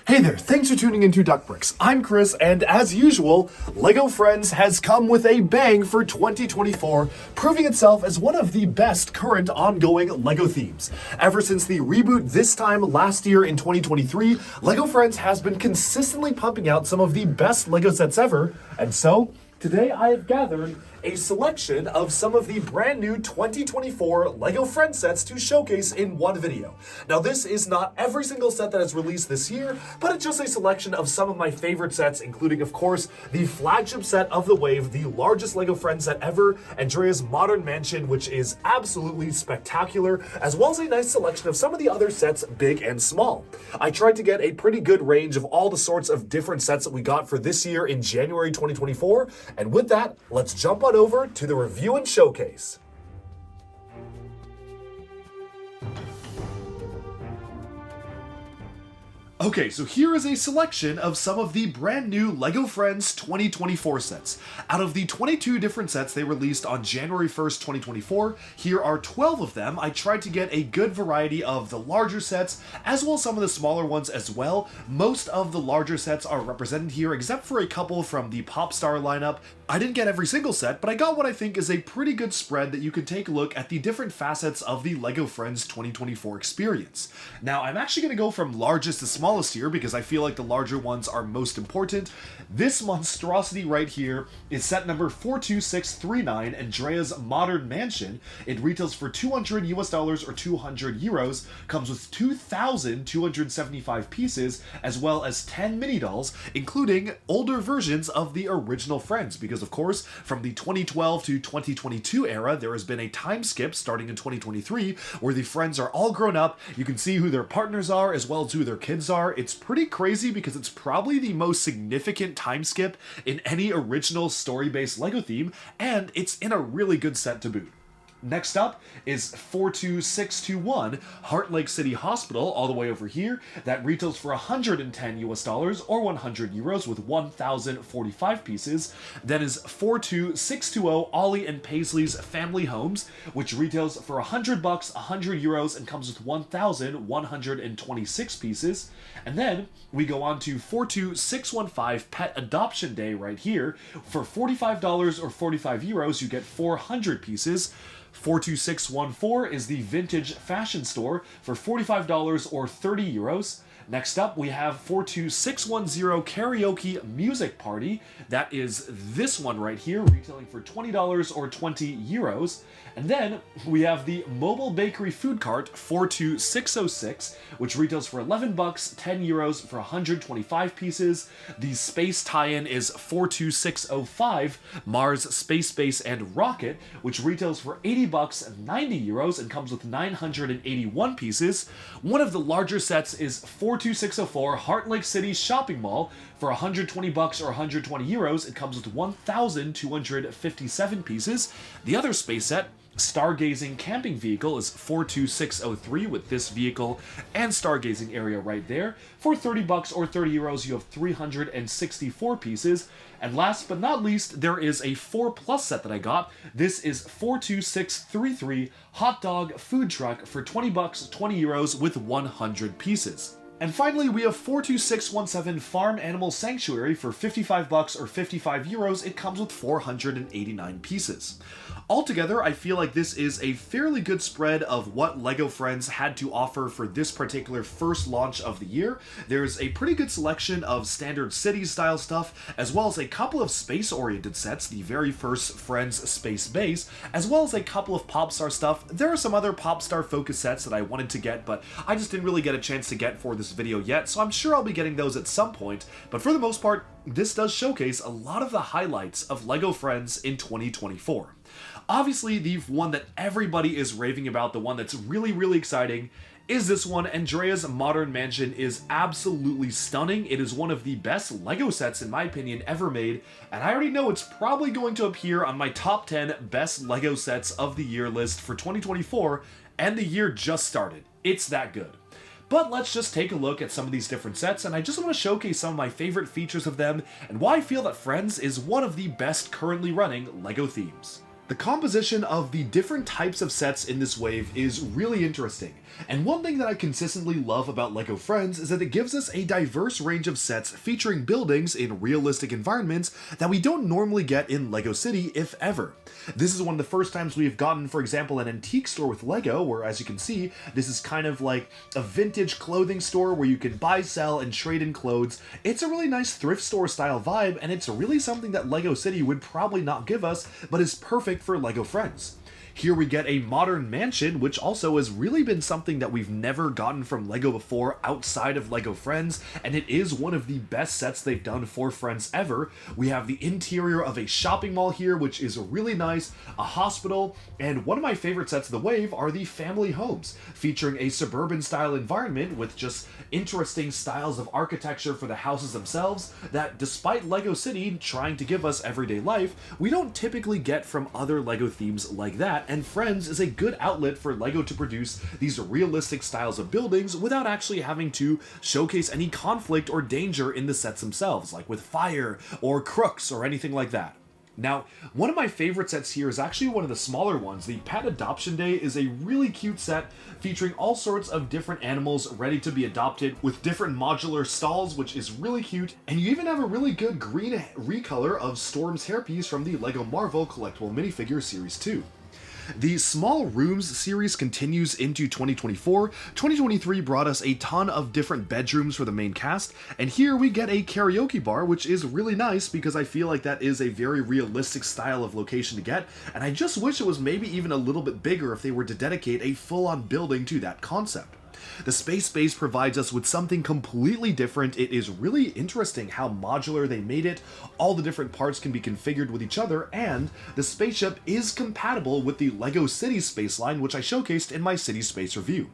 Hey there, thanks for tuning into Duck Bricks. I'm Chris, and as usual, LEGO Friends has come with a bang for 2024, proving itself as one of the best current ongoing LEGO themes. Ever since the reboot this time last year in 2023, LEGO Friends has been consistently pumping out some of the best LEGO sets ever, and so today I have gathered a selection of some of the brand new 2024 LEGO Friends sets to showcase in one video. Now this is not every single set that is released this year, but it's just a selection of some of my favorite sets, including of course the flagship set of the wave, the largest LEGO Friends set ever, Andrea's Modern Mansion, which is absolutely spectacular, as well as a nice selection of some of the other sets, big and small. I tried to get a pretty good range of all the sorts of different sets that we got for this year in January 2024, and with that, let's jump on over to the review and showcase. Okay, so here is a selection of some of the brand new LEGO Friends 2024 sets. Out of the 22 different sets they released on January 1st, 2024, here are 12 of them. I tried to get a good variety of the larger sets, as well as some of the smaller ones as well. Most of the larger sets are represented here, except for a couple from the Popstar lineup. I didn't get every single set, but I got what I think is a pretty good spread that you could take a look at the different facets of the LEGO Friends 2024 experience. Now, I'm actually going to go from largest to smallest here because I feel like the larger ones are most important. This monstrosity right here is set number 42639, Andrea's Modern Mansion. It retails for $200 US or 200 euros, comes with 2,275 pieces, as well as 10 mini dolls, including older versions of the original Friends, because of course, from the 2012 to 2022 era, there has been a time skip starting in 2023 where the Friends are all grown up. You can see who their partners are as well as who their kids are. It's pretty crazy because it's probably the most significant time skip in any original story-based LEGO theme, and it's in a really good set to boot. Next up is 42621, Heartlake City Hospital, all the way over here. That retails for $110 US or 100 euros with 1,045 pieces. Then is 42620, Ollie and Paisley's Family Homes, which retails for $100, 100 euros, and comes with 1,126 pieces. And then we go on to 42615, Pet Adoption Day right here. For $45 or 45 euros, you get 400 pieces. 42614 is the Vintage Fashion Store for $45 or 30 euros. Next up, we have 42610 Karaoke Music Party. That is this one right here, retailing for $20 or 20 euros. And then we have the Mobile Bakery Food Cart 42606, which retails for $11, 10 euros for 125 pieces. The Space Tie-In is 42605, Mars, Space Base, and Rocket, which retails for $80, 90 euros, and comes with 981 pieces. One of the larger sets is 42604, Heartlake City Shopping Mall, for $120 or 120 euros. It comes with 1,257 pieces. The other space set, Stargazing Camping Vehicle, is 42603 with this vehicle and stargazing area right there. For $30 or 30 euros, you have 364 pieces. And last but not least, there is a 4+ set that I got. This is 42633, Hot Dog Food Truck, for $20, 20 euros with 100 pieces. And finally, we have 42617 Farm Animal Sanctuary for $55 or 55 euros. It comes with 489 pieces. Altogether, I feel like this is a fairly good spread of what LEGO Friends had to offer for this particular first launch of the year. There's a pretty good selection of standard cities style stuff, as well as a couple of space-oriented sets, the very first Friends Space Base, as well as a couple of Popstar stuff. There are some other Popstar focus sets that I wanted to get, but I just didn't really get a chance to get for this video yet, so I'm sure I'll be getting those at some point. But for the most part, this does showcase a lot of the highlights of LEGO Friends in 2024. Obviously, the one that everybody is raving about, the one that's really, really exciting, is this one. Andrea's Modern Mansion is absolutely stunning. It is one of the best LEGO sets, in my opinion, ever made, and I already know it's probably going to appear on my top 10 best LEGO sets of the year list for 2024, and the year just started. It's that good. But let's just take a look at some of these different sets, and I just want to showcase some of my favorite features of them, and why I feel that Friends is one of the best currently running LEGO themes. The composition of the different types of sets in this wave is really interesting, and one thing that I consistently love about LEGO Friends is that it gives us a diverse range of sets featuring buildings in realistic environments that we don't normally get in LEGO City, if ever. This is one of the first times we've gotten, for example, an antique store with LEGO, where, as you can see, this is kind of like a vintage clothing store where you can buy, sell, and trade in clothes. It's a really nice thrift store style vibe, and it's really something that LEGO City would probably not give us, but is perfect for LEGO Friends. Here we get a modern mansion, which also has really been something that we've never gotten from LEGO before outside of LEGO Friends, and it is one of the best sets they've done for Friends ever. We have the interior of a shopping mall here, which is really nice, a hospital, and one of my favorite sets of the wave are the family homes, featuring a suburban style environment with just interesting styles of architecture for the houses themselves that, despite LEGO City trying to give us everyday life, we don't typically get from other LEGO themes like that. And Friends is a good outlet for LEGO to produce these realistic styles of buildings without actually having to showcase any conflict or danger in the sets themselves, like with fire or crooks or anything like that. Now, one of my favorite sets here is actually one of the smaller ones. The Pet Adoption Day is a really cute set featuring all sorts of different animals ready to be adopted with different modular stalls, which is really cute. And you even have a really good green recolor of Storm's hairpiece from the LEGO Marvel Collectible Minifigure Series 2. The Small Rooms series continues into 2024. 2023 brought us a ton of different bedrooms for the main cast, and here we get a karaoke bar, which is really nice because I feel like that is a very realistic style of location to get, and I just wish it was maybe even a little bit bigger if they were to dedicate a full-on building to that concept. The space base provides us with something completely different. It is really interesting how modular they made it. All the different parts can be configured with each other, and the spaceship is compatible with the LEGO City space line, which I showcased in my City Space review.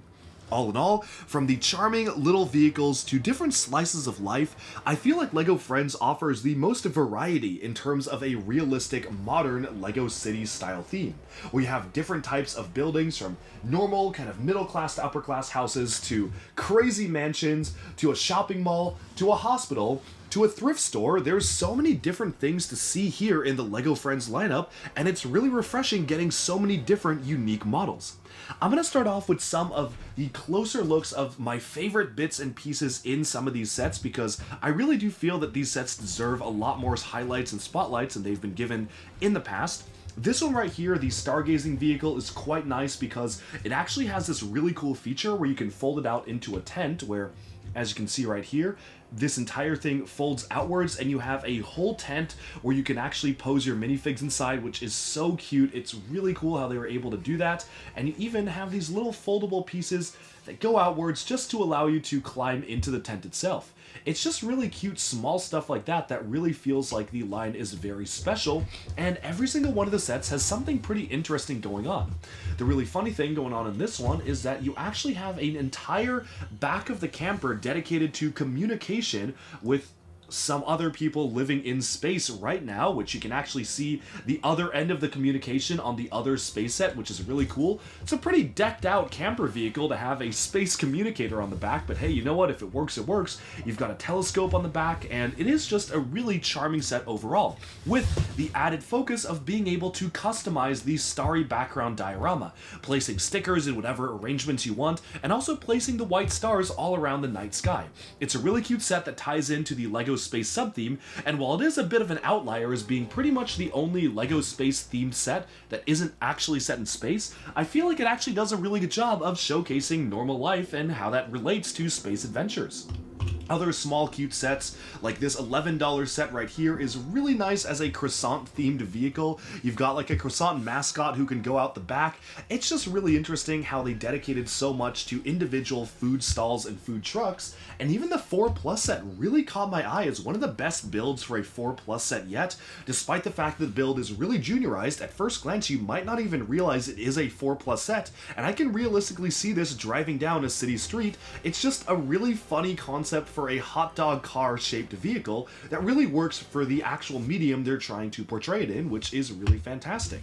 All in all, from the charming little vehicles to different slices of life, I feel like LEGO Friends offers the most variety in terms of a realistic, modern LEGO City style theme. We have different types of buildings, from normal, kind of middle class to upper class houses, to crazy mansions, to a shopping mall, to a hospital, to a thrift store. There's so many different things to see here in the LEGO Friends lineup, and it's really refreshing getting so many different unique models. I'm going to start off with some of the closer looks of my favorite bits and pieces in some of these sets, because I really do feel that these sets deserve a lot more highlights and spotlights than they've been given in the past. This one right here, the stargazing vehicle, is quite nice because it actually has this really cool feature where you can fold it out into a tent where, as you can see right here, this entire thing folds outwards and you have a whole tent where you can actually pose your minifigs inside, which is so cute. It's really cool how they were able to do that. And you even have these little foldable pieces that go outwards just to allow you to climb into the tent itself. It's just really cute small stuff like that that really feels like the line is very special, and every single one of the sets has something pretty interesting going on. The really funny thing going on in this one is that you actually have an entire back of the camper dedicated to communication with some other people living in space right now, which you can actually see the other end of the communication on the other space set, which is really cool. It's a pretty decked out camper vehicle to have a space communicator on the back, but hey, you know what? If it works, it works. You've got a telescope on the back, and it is just a really charming set overall, with the added focus of being able to customize the starry background diorama, placing stickers in whatever arrangements you want, and also placing the white stars all around the night sky. It's a really cute set that ties into the LEGO space sub-theme, and while it is a bit of an outlier as being pretty much the only LEGO space themed set that isn't actually set in space, I feel like it actually does a really good job of showcasing normal life and how that relates to space adventures. Other small cute sets, like this $11 set right here, is really nice as a croissant themed vehicle. You've got like a croissant mascot who can go out the back. It's just really interesting how they dedicated so much to individual food stalls and food trucks, and even the 4+ set really caught my eye as one of the best builds for a 4+ set yet. Despite the fact that the build is really juniorized, at first glance you might not even realize it is a 4+ set, and I can realistically see this driving down a city street. It's just a really funny concept for a hot dog car shaped vehicle that really works for the actual medium they're trying to portray it in, which is really fantastic.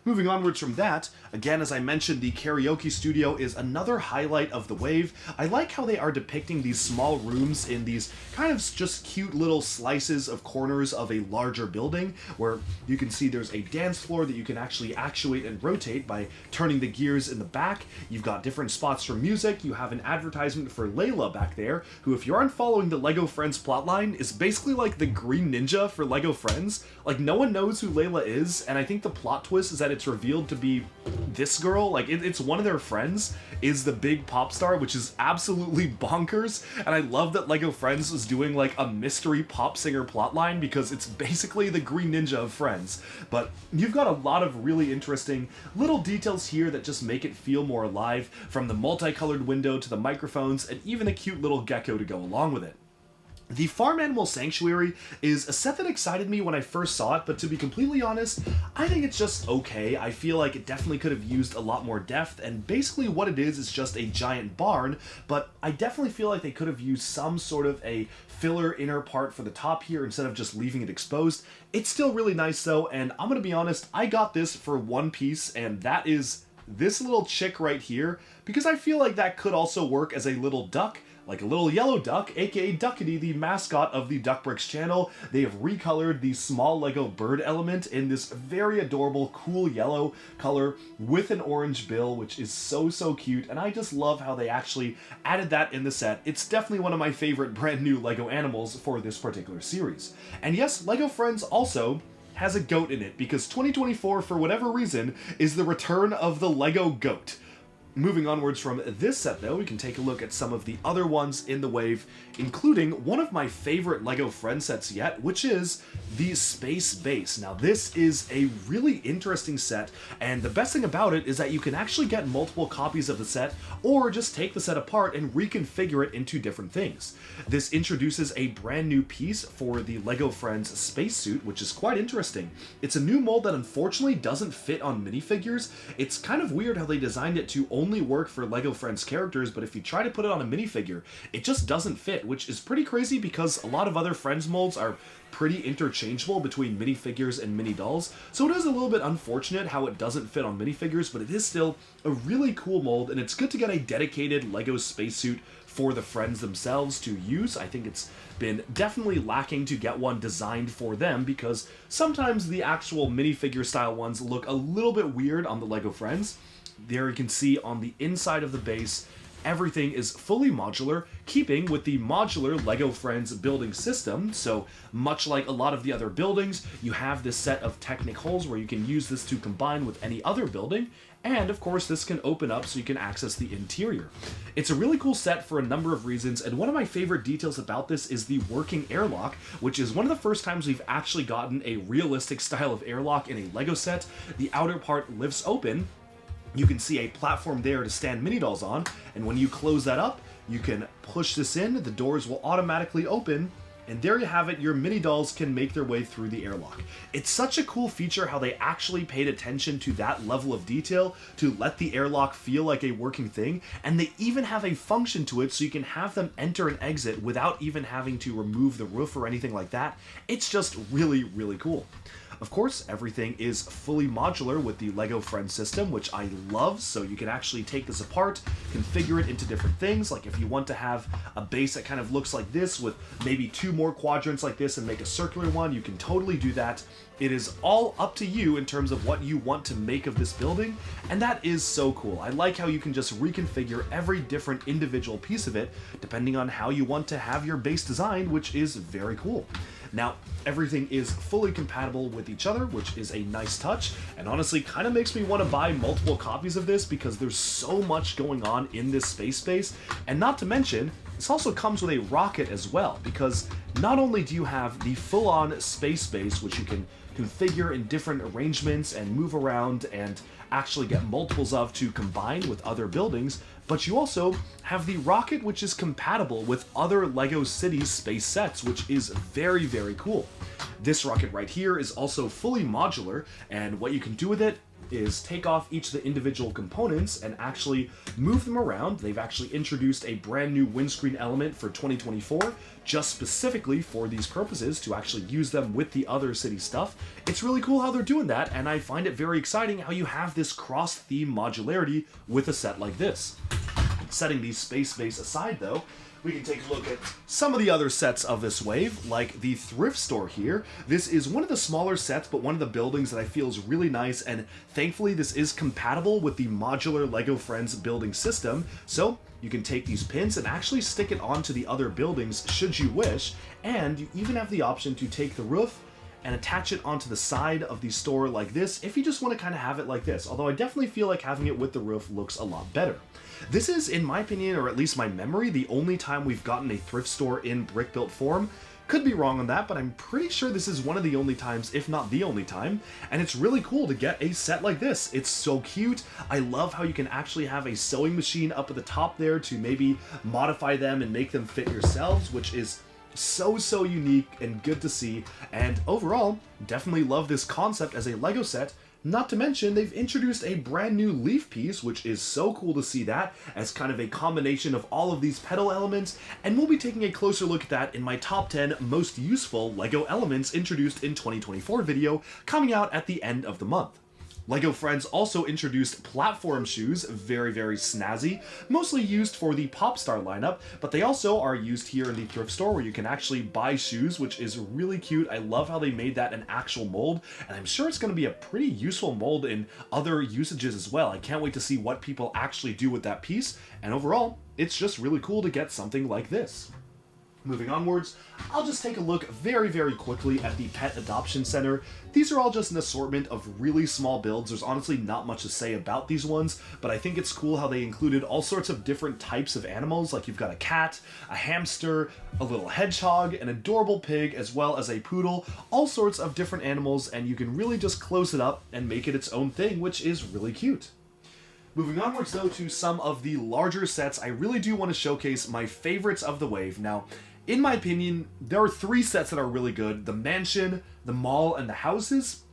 Moving onwards from that, again, as I mentioned, the karaoke studio is another highlight of the wave. I like how they are depicting these small rooms in these kind of just cute little slices of corners of a larger building, where you can see there's a dance floor that you can actually actuate and rotate by turning the gears in the back. You've got different spots for music. You have an advertisement for Layla back there, who, if you aren't following the LEGO Friends plotline, is basically like the Green Ninja for LEGO Friends. Like, no one knows who Layla is, and I think the plot twist is that it's revealed to be this girl. Like, it's one of their friends is the big pop star, which is absolutely bonkers, and I love that LEGO Friends was doing like a mystery pop singer plotline, because it's basically the Green Ninja of Friends. But you've got a lot of really interesting little details here that just make it feel more alive, from the multicolored window to the microphones, and even a cute little gecko to go along with it. The Farm Animal Sanctuary is a set that excited me when I first saw it, but to be completely honest, I think it's just okay. I feel like it definitely could have used a lot more depth, and basically what it is just a giant barn, but I definitely feel like they could have used some sort of a filler inner part for the top here instead of just leaving it exposed. It's still really nice though, and I'm gonna be honest, I got this for one piece, and that is this little chick right here, because I feel like that could also work as a little duck, like a little yellow duck, aka Duckity, the mascot of the Duck Bricks channel. They have recolored the small Lego bird element in this very adorable, cool yellow color with an orange bill, which is so cute, and I just love how they actually added that in the set. It's definitely one of my favorite brand new Lego animals for this particular series. And yes, Lego Friends also has a goat in it, because 2024, for whatever reason, is the return of the Lego goat. Moving onwards from this set, though, we can take a look at some of the other ones in the wave, including one of my favorite LEGO Friends sets yet, which is the Space Base. Now, this is a really interesting set, and the best thing about it is that you can actually get multiple copies of the set, or just take the set apart and reconfigure it into different things. This introduces a brand new piece for the LEGO Friends spacesuit, which is quite interesting. It's a new mold that unfortunately doesn't fit on minifigures. It's kind of weird how they designed it to only work for LEGO Friends characters, but if you try to put it on a minifigure, it just doesn't fit, which is pretty crazy because a lot of other Friends molds are pretty interchangeable between minifigures and mini dolls, so it is a little bit unfortunate how it doesn't fit on minifigures, but it is still a really cool mold, and it's good to get a dedicated LEGO spacesuit for the Friends themselves to use. I think it's been definitely lacking to get one designed for them, because sometimes the actual minifigure style ones look a little bit weird on the LEGO Friends. There you can see on the inside of the base, everything is fully modular, keeping with the modular LEGO Friends building system. So much like a lot of the other buildings, you have this set of Technic holes where you can use this to combine with any other building, and of course this can open up so you can access the interior. It's a really cool set for a number of reasons, and one of my favorite details about this is the working airlock, which is one of the first times we've actually gotten a realistic style of airlock in a LEGO set. The outer part lifts open. You can see a platform there to stand mini dolls on, and when you close that up, you can push this in, the doors will automatically open, and there you have it, your mini dolls can make their way through the airlock. It's such a cool feature how they actually paid attention to that level of detail to let the airlock feel like a working thing, and they even have a function to it so you can have them enter and exit without even having to remove the roof or anything like that. It's just really cool. Of course, everything is fully modular with the LEGO Friends system, which I love, so you can actually take this apart, configure it into different things, like if you want to have a base that kind of looks like this with maybe 2 more quadrants like this and make a circular one, you can totally do that. It is all up to you in terms of what you want to make of this building, and that is so cool. I like how you can just reconfigure every different individual piece of it, depending on how you want to have your base designed, which is very cool. Now, everything is fully compatible with each other, which is a nice touch, and honestly kind of makes me want to buy multiple copies of this because there's so much going on in this space base, and not to mention, this also comes with a rocket as well, because not only do you have the full-on space base, which you can configure in different arrangements and move around and actually get multiples of to combine with other buildings, but you also have the rocket, which is compatible with other LEGO Cities space sets, which is very cool. This rocket right here is also fully modular, and what you can do with it is take off each of the individual components and actually move them around. They've actually introduced a brand new windscreen element for 2024, just specifically for these purposes, to actually use them with the other city stuff. It's really cool how they're doing that, and I find it very exciting how you have this cross-theme modularity with a set like this. Setting the space base aside though, we can take a look at some of the other sets of this wave, like the Thrift store here. This is one of the smaller sets, but one of the buildings that I feel is really nice, and thankfully this is compatible with the modular LEGO Friends building system, so you can take these pins and actually stick it onto the other buildings should you wish, and you even have the option to take the roof and attach it onto the side of the store like this if you just want to kind of have it like this, although I definitely feel like having it with the roof looks a lot better. This is, in my opinion, or at least my memory, the only time we've gotten a thrift store in brick-built form. Could be wrong on that, but I'm pretty sure this is one of the only times, if not the only time, and it's really cool to get a set like this. It's so cute. I love how you can actually have a sewing machine up at the top there to maybe modify them and make them fit yourselves, which is so unique and good to see, and overall, definitely love this concept as a LEGO set. Not to mention, they've introduced a brand new leaf piece, which is so cool to see that as kind of a combination of all of these pedal elements, and we'll be taking a closer look at that in my top 10 most useful LEGO elements introduced in 2024 video coming out at the end of the month. LEGO Friends also introduced platform shoes, very snazzy, mostly used for the Popstar lineup, but they also are used here in the thrift store where you can actually buy shoes, which is really cute. I love how they made that an actual mold, and I'm sure it's going to be a pretty useful mold in other usages as well. I can't wait to see what people actually do with that piece, and overall, it's just really cool to get something like this. Moving onwards, I'll just take a look very quickly at the Pet Adoption Center. These are all just an assortment of really small builds. There's honestly not much to say about these ones, but I think it's cool how they included all sorts of different types of animals, like you've got a cat, a hamster, a little hedgehog, an adorable pig, as well as a poodle, all sorts of different animals, and you can really just close it up and make it its own thing, which is really cute. Moving onwards though to some of the larger sets, I really do want to showcase my favorites of the wave. Now, in my opinion, there are 3 sets that are really good: the mansion, the mall, and the houses.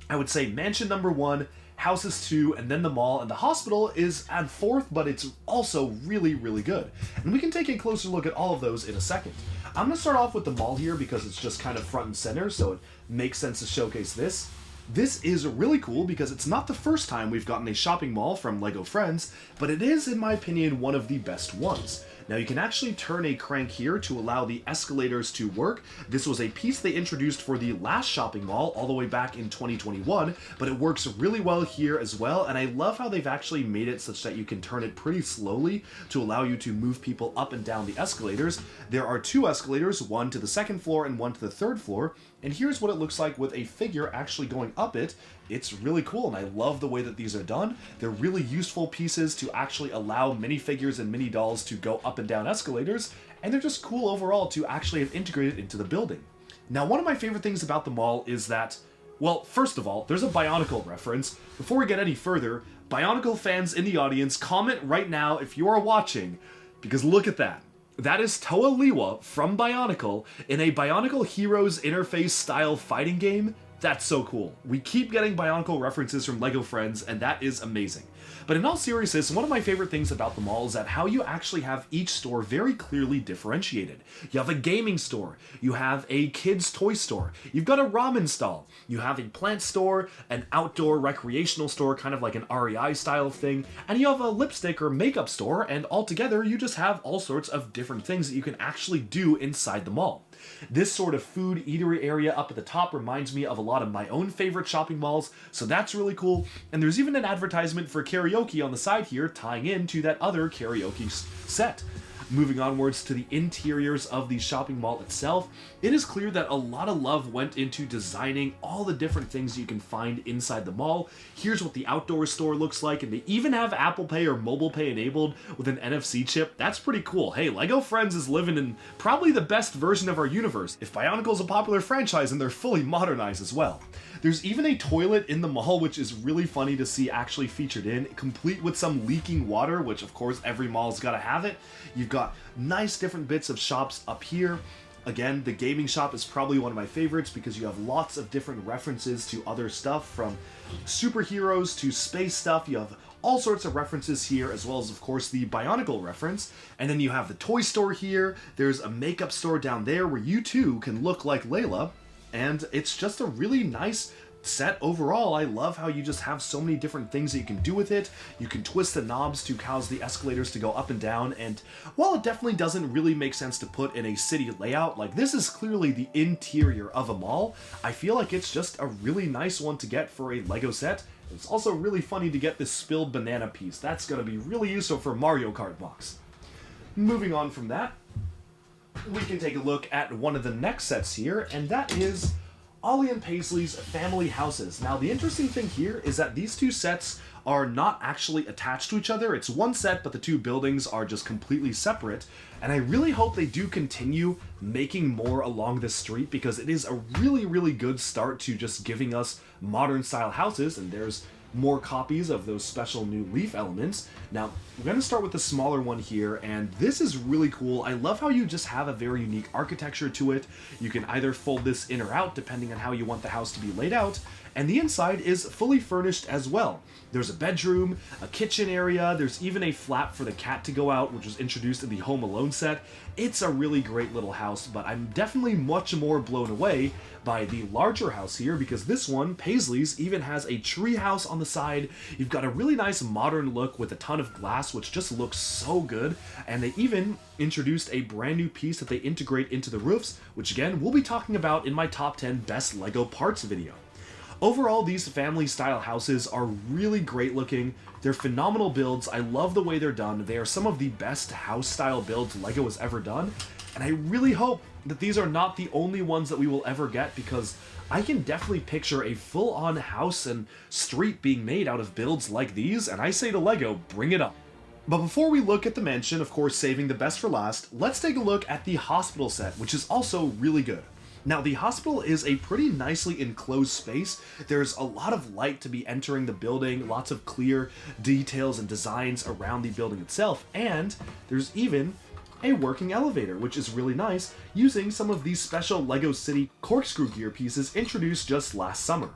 I would say mansion number 1, houses 2, and then the mall, and the hospital is at 4th, but it's also really good. And we can take a closer look at all of those in a second. I'm going to start off with the mall here because it's just kind of front and center, so it makes sense to showcase this. This is really cool because it's not the first time we've gotten a shopping mall from LEGO Friends, but it is, in my opinion, one of the best ones. Now you can actually turn a crank here to allow the escalators to work. This was a piece they introduced for the last shopping mall all the way back in 2021, but it works really well here as well, and I love how they've actually made it such that you can turn it pretty slowly to allow you to move people up and down the escalators. There are 2 escalators, one to the 2nd floor and one to the 3rd floor, and here's what it looks like with a figure actually going up it. It's really cool, and I love the way that these are done. They're really useful pieces to actually allow minifigures and mini dolls to go up and down escalators, and they're just cool overall to actually have integrated into the building. Now, one of my favorite things about the mall is that, well, first of all, there's a Bionicle reference. Before we get any further, Bionicle fans in the audience, comment right now if you are watching, because look at that. That is Toa Liwa from Bionicle in a Bionicle Heroes interface style fighting game. That's so cool. We keep getting Bionicle references from LEGO Friends, and that is amazing. But in all seriousness, one of my favorite things about the mall is that how you actually have each store very clearly differentiated. You have a gaming store, you have a kids' toy store, you've got a ramen stall, you have a plant store, an outdoor recreational store, kind of like an REI style thing, and you have a lipstick or makeup store, and altogether you just have all sorts of different things that you can actually do inside the mall. This sort of food eatery area up at the top reminds me of a lot of my own favorite shopping malls, so that's really cool. And there's even an advertisement for karaoke on the side here, tying into that other karaoke set. Moving onwards to the interiors of the shopping mall itself, it is clear that a lot of love went into designing all the different things you can find inside the mall. Here's what the outdoor store looks like, and they even have Apple Pay or Mobile Pay enabled with an NFC chip. That's pretty cool. Hey, LEGO Friends is living in probably the best version of our universe. If Bionicle's a popular franchise, and they're fully modernized as well. There's even a toilet in the mall, which is really funny to see actually featured in, complete with some leaking water, which of course every mall's gotta have it. You've got nice different bits of shops up here. Again, the gaming shop is probably one of my favorites because you have lots of different references to other stuff, from superheroes to space stuff. You have all sorts of references here, as well as, of course, the Bionicle reference. And then you have the toy store here. There's a makeup store down there where you too can look like Layla. And it's just a really nice set overall. I love how you just have so many different things that you can do with it. You can twist the knobs to cause the escalators to go up and down, and while it definitely doesn't really make sense to put in a city layout, like this is clearly the interior of a mall, I feel like it's just a really nice one to get for a Lego set. It's also really funny to get this spilled banana piece. That's going to be really useful for Mario Kart box. Moving on from that, we can take a look at one of the next sets here, and that is Ollie and Paisley's Family Houses. Now, the interesting thing here is that these two sets are not actually attached to each other. It's one set, but the two buildings are just completely separate. And I really hope they do continue making more along this street, because it is a really, really good start to just giving us modern style houses, and there's more copies of those special new leaf elements. Now, we're going to start with the smaller one here, and this is really cool. I love how you just have a very unique architecture to it. You can either fold this in or out depending on how you want the house to be laid out, and the inside is fully furnished as well. There's a bedroom, a kitchen area, there's even a flap for the cat to go out, which was introduced in the Home Alone set. It's a really great little house, but I'm definitely much more blown away by the larger house here, because this one, Paisley's, even has a tree house on the side. You've got a really nice modern look with a ton of glass, which just looks so good, and they even introduced a brand new piece that they integrate into the roofs, which again, we'll be talking about in my top 10 best Lego parts video. Overall, these family style houses are really great looking. They're phenomenal builds. I love the way they're done. They are some of the best house style builds Lego has ever done. And I really hope that these are not the only ones that we will ever get, because I can definitely picture a full-on house and street being made out of builds like these, and I say to Lego, bring it up. But before we look at the mansion, of course saving the best for last, let's take a look at the hospital set, which is also really good. Now, the hospital is a pretty nicely enclosed space. There's a lot of light to be entering the building, lots of clear details and designs around the building itself, and there's even a working elevator, which is really nice, using some of these special Lego City corkscrew gear pieces introduced just last summer.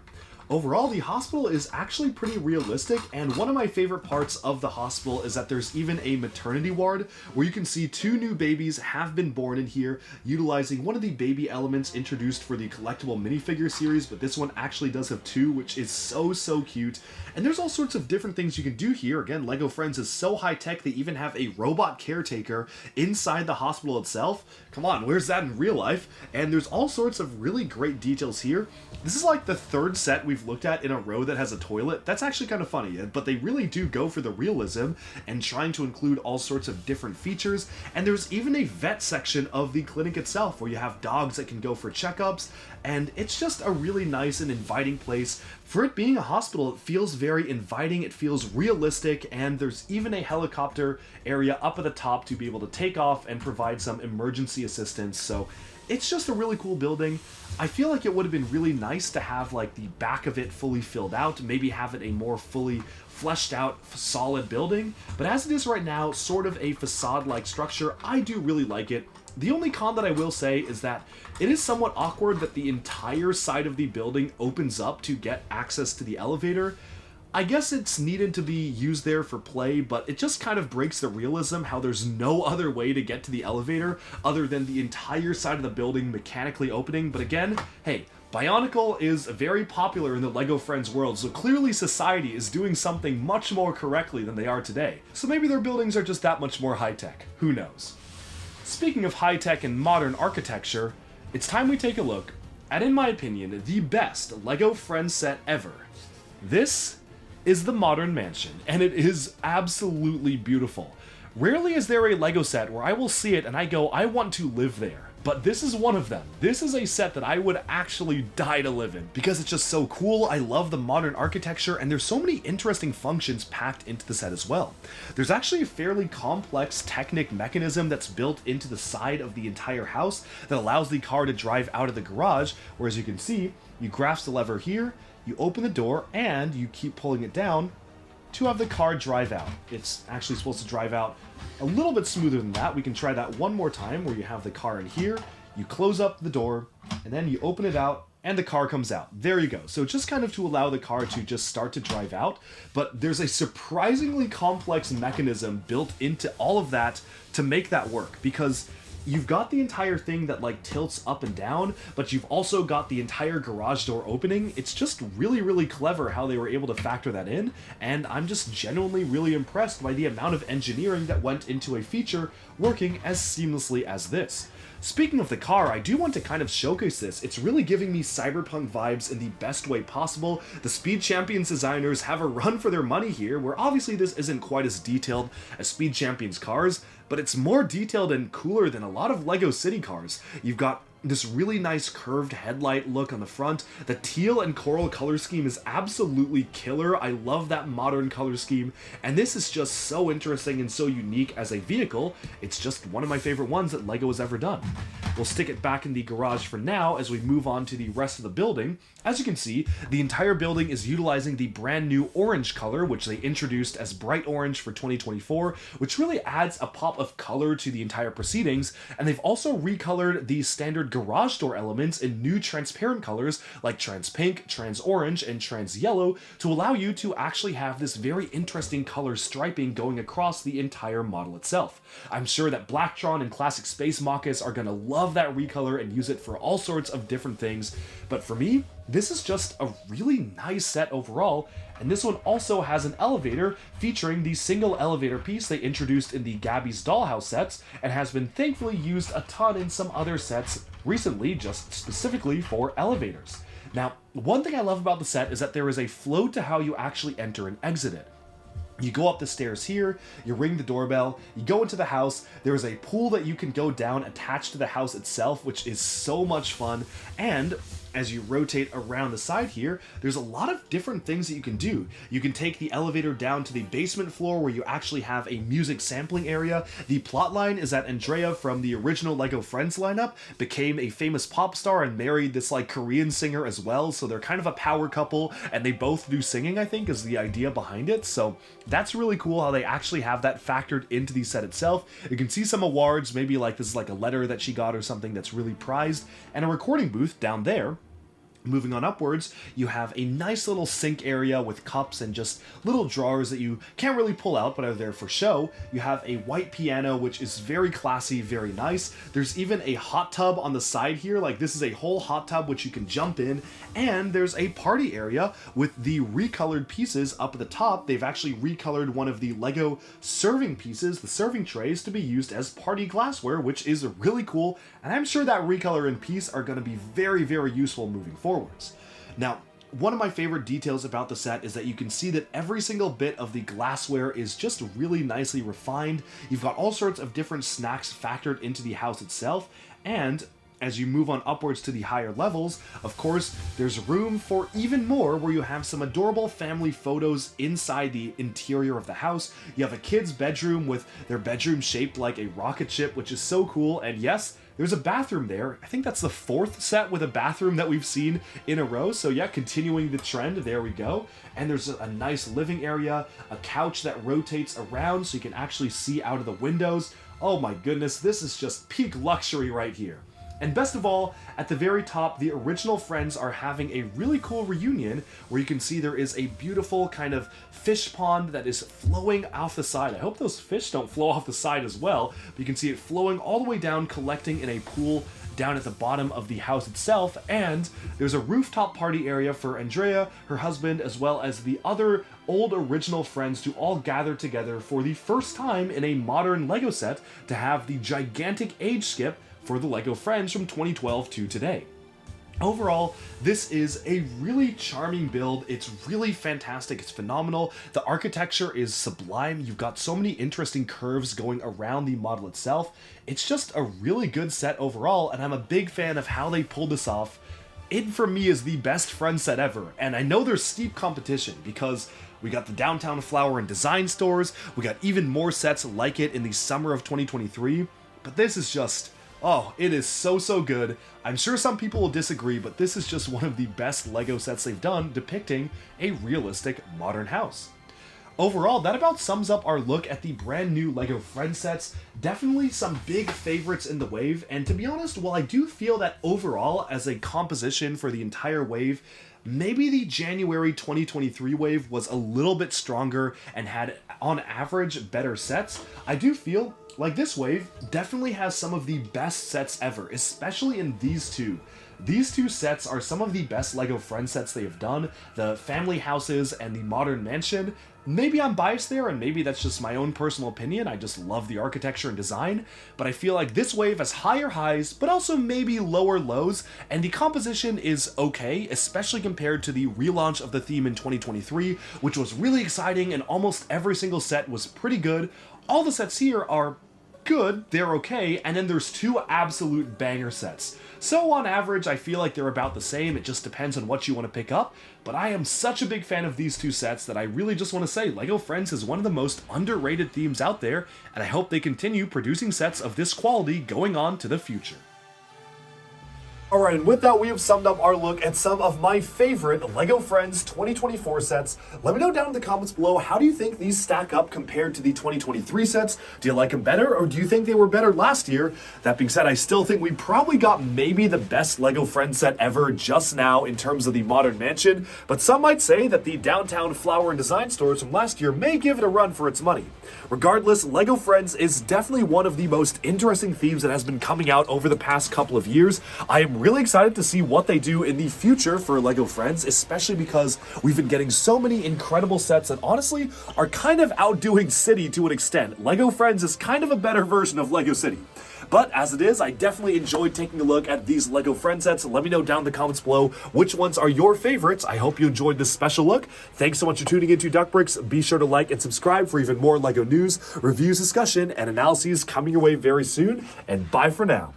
Overall, the hospital is actually pretty realistic, and one of my favorite parts of the hospital is that there's even a maternity ward where you can see two new babies have been born in here, utilizing one of the baby elements introduced for the collectible minifigure series, but this one actually does have two, which is so cute. And there's all sorts of different things you can do here. Again, Lego Friends is so high-tech, they even have a robot caretaker inside the hospital itself. Come on, where's that in real life? And there's all sorts of really great details here. This is like the third set we've looked at in a row that has a toilet. That's actually kind of funny, but they really do go for the realism and trying to include all sorts of different features. And there's even a vet section of the clinic itself where you have dogs that can go for checkups, and it's just a really nice and inviting place. For it being a hospital, it feels very inviting, it feels realistic, and there's even a helicopter area up at the top to be able to take off and provide some emergency assistance. So it's just a really cool building. I feel like it would have been really nice to have like the back of it fully filled out, maybe have it a more fully fleshed out solid building, but as it is right now, sort of a facade-like structure, I do really like it. The only con that I will say is that it is somewhat awkward that the entire side of the building opens up to get access to the elevator. I guess it's needed to be used there for play, but it just kind of breaks the realism how there's no other way to get to the elevator other than the entire side of the building mechanically opening. But again, hey, Bionicle is very popular in the Lego Friends world, so clearly society is doing something much more correctly than they are today. So maybe their buildings are just that much more high-tech. Who knows? Speaking of high-tech and modern architecture, it's time we take a look at, in my opinion, the best Lego Friends set ever. This is the Modern Mansion, and it is absolutely beautiful. Rarely is there a Lego set where I will see it and I go, I want to live there. But this is one of them. This is a set that I would actually die to live in because it's just so cool. I love the modern architecture, and there's so many interesting functions packed into the set as well. There's actually a fairly complex Technic mechanism that's built into the side of the entire house that allows the car to drive out of the garage, where as you can see, you grasp the lever here, you open the door, and you keep pulling it down to have the car drive out. It's actually supposed to drive out a little bit smoother than that. We can try that one more time where you have the car in here, you close up the door, and then you open it out, and the car comes out. There you go. So just kind of to allow the car to just start to drive out, but there's a surprisingly complex mechanism built into all of that to make that work, because you've got the entire thing that like tilts up and down, but you've also got the entire garage door opening. It's just really, really clever how they were able to factor that in, and I'm just genuinely really impressed by the amount of engineering that went into a feature working as seamlessly as this. Speaking of the car, I do want to kind of showcase this. It's really giving me cyberpunk vibes in the best way possible. The Speed Champions designers have a run for their money here, where obviously this isn't quite as detailed as Speed Champions cars, but it's more detailed and cooler than a lot of LEGO City cars. You've got this really nice curved headlight look on the front. The teal and coral color scheme is absolutely killer. I love that modern color scheme, and this is just so interesting and so unique as a vehicle. It's just one of my favorite ones that LEGO has ever done. We'll stick it back in the garage for now as we move on to the rest of the building. As you can see, the entire building is utilizing the brand new orange color, which they introduced as bright orange for 2024, which really adds a pop of color to the entire proceedings, and they've also recolored the standard garage door elements in new transparent colors like trans pink, trans orange, and trans yellow to allow you to actually have this very interesting color striping going across the entire model itself. I'm sure that Blacktron and Classic Space Machas are going to love that recolor and use it for all sorts of different things, but for me, this is just a really nice set overall, and this one also has an elevator featuring the single elevator piece they introduced in the Gabby's Dollhouse sets, and has been thankfully used a ton in some other sets recently, just specifically for elevators. Now, one thing I love about the set is that there is a flow to how you actually enter and exit it. You go up the stairs here, you ring the doorbell, you go into the house, there is a pool that you can go down attached to the house itself, which is so much fun, and as you rotate around the side here, there's a lot of different things that you can do. You can take the elevator down to the basement floor where you actually have a music sampling area. The plotline is that Andrea from the original LEGO Friends lineup became a famous pop star and married this like Korean singer as well, so they're kind of a power couple, and they both do singing, I think, is the idea behind it. So that's really cool how they actually have that factored into the set itself. You can see some awards, maybe like this is like a letter that she got or something that's really prized, and a recording booth down there. Moving on upwards, you have a nice little sink area with cups and just little drawers that you can't really pull out but are there for show. You have a white piano, which is very classy, very nice. There's even a hot tub on the side here, like this is a whole hot tub which you can jump in, and there's a party area with the recolored pieces up at the top. They've actually recolored one of the LEGO serving pieces, the serving trays, to be used as party glassware, which is really cool, and I'm sure that recolor and piece are going to be very, very useful moving forward. Now, one of my favorite details about the set is that you can see that every single bit of the glassware is just really nicely refined. You've got all sorts of different snacks factored into the house itself, and as you move on upwards to the higher levels, of course, there's room for even more, where you have some adorable family photos inside the interior of the house. You have a kid's bedroom with their bedroom shaped like a rocket ship, which is so cool, and yes, there's a bathroom there. I think that's the fourth set with a bathroom that we've seen in a row. So yeah, continuing the trend, there we go. And there's a nice living area, a couch that rotates around so you can actually see out of the windows. Oh my goodness, this is just peak luxury right here. And best of all, at the very top, the original friends are having a really cool reunion where you can see there is a beautiful kind of fish pond that is flowing off the side. I hope those fish don't flow off the side as well, but you can see it flowing all the way down, collecting in a pool down at the bottom of the house itself, and there's a rooftop party area for Andrea, her husband, as well as the other old original friends to all gather together for the first time in a modern LEGO set to have the gigantic age skip for the LEGO Friends from 2012 to today. Overall, this is a really charming build. It's really fantastic. It's phenomenal. The architecture is sublime. You've got so many interesting curves going around the model itself. It's just a really good set overall, and I'm a big fan of how they pulled this off. It, for me, is the best Friends set ever, and I know there's steep competition because we got the Downtown Flower and Design stores, we got even more sets like it in the summer of 2023, but this is just... oh, it is so, so good. I'm sure some people will disagree, but this is just one of the best LEGO sets they've done depicting a realistic modern house. Overall, that about sums up our look at the brand new LEGO Friends sets. Definitely some big favorites in the wave, and to be honest, while I do feel that overall, as a composition for the entire wave, maybe the January 2023 wave was a little bit stronger and had, on average, better sets, I do feel like this wave definitely has some of the best sets ever, especially in these two. These two sets are some of the best LEGO Friends sets they have done, the Family Houses and the Modern Mansion. Maybe I'm biased there, and maybe that's just my own personal opinion, I just love the architecture and design, but I feel like this wave has higher highs, but also maybe lower lows, and the composition is okay, especially compared to the relaunch of the theme in 2023, which was really exciting, and almost every single set was pretty good. All the sets here are good, they're okay, and then there's two absolute banger sets. So on average, I feel like they're about the same, it just depends on what you want to pick up, but I am such a big fan of these two sets that I really just want to say LEGO Friends is one of the most underrated themes out there, and I hope they continue producing sets of this quality going on to the future. Alright, and with that, we have summed up our look at some of my favorite LEGO Friends 2024 sets. Let me know down in the comments below, how do you think these stack up compared to the 2023 sets? Do you like them better, or do you think they were better last year? That being said, I still think we probably got maybe the best LEGO Friends set ever just now in terms of the Modern Mansion, but some might say that the downtown flower and design stores from last year may give it a run for its money. Regardless, LEGO Friends is definitely one of the most interesting themes that has been coming out over the past couple of years. I am really excited to see what they do in the future for LEGO Friends, especially because we've been getting so many incredible sets that honestly are kind of outdoing City to an extent. LEGO Friends is kind of a better version of LEGO City. But as it is, I definitely enjoyed taking a look at these LEGO Friends sets. Let me know down in the comments below which ones are your favorites. I hope you enjoyed this special look. Thanks so much for tuning into Duckbricks. Be sure to like and subscribe for even more LEGO news, reviews, discussion, and analyses coming your way very soon. And bye for now.